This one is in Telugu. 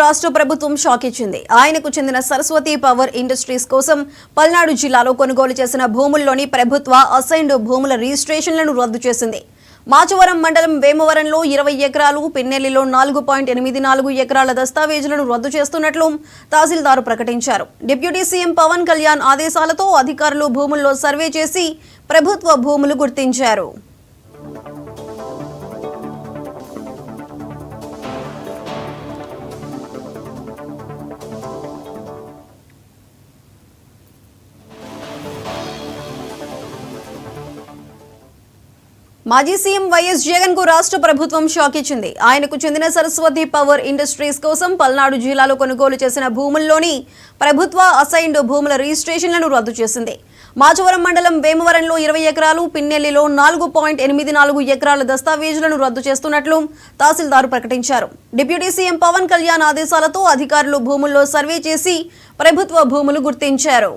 రాష్ట్ర ప్రభుత్వం షాక్ ఇచ్చింది. ఆయనకు చెందిన సరస్వతి పవర్ ఇండస్ట్రీస్ కోసం పల్నాడు జిల్లాలో కొనుగోలు చేసిన భూముల్లోని ప్రభుత్వ అసైన్డ్ భూముల రిజిస్ట్రేషన్లను రద్దు చేసింది. మాచవరం మండలం వేమవరంలో 20 ఎకరాలు, పిన్నెల్లిలో 4.84 ఎకరాల దస్తావేజులను రద్దు చేస్తున్నట్లు తహసీల్దార్ ప్రకటించారు. డిప్యూటీ సీఎం పవన్ కళ్యాణ్ ఆదేశాలతో అధికారులు భూముల్లో సర్వే చేసి ప్రభుత్వ భూములు గుర్తించారు. మాజీ సీఎం వైఎస్ జగన్ కు రాష్ట్ర ప్రభుత్వం షాక్ ఇచ్చింది. ఆయనకు చెందిన సరస్వతి పవర్ ఇండస్ట్రీస్ కోసం పల్నాడు జిల్లాలో కొనుగోలు చేసిన భూముల్లోని ప్రభుత్వ అసైన్డ్ భూముల రిజిస్ట్రేషన్లను రద్దు చేసింది. మాచవరం మండలం వేమవరంలో 20 ఎకరాలు, పిన్నెల్లిలో 4.84 ఎకరాల దస్తావేజులను రద్దు చేస్తున్నట్లు తహసీల్దార్ ప్రకటించారు. డిప్యూటీ సీఎం పవన్ కళ్యాణ్ ఆదేశాలతో అధికారులు భూముల్లో సర్వే చేసి ప్రభుత్వ భూములు గుర్తించారు.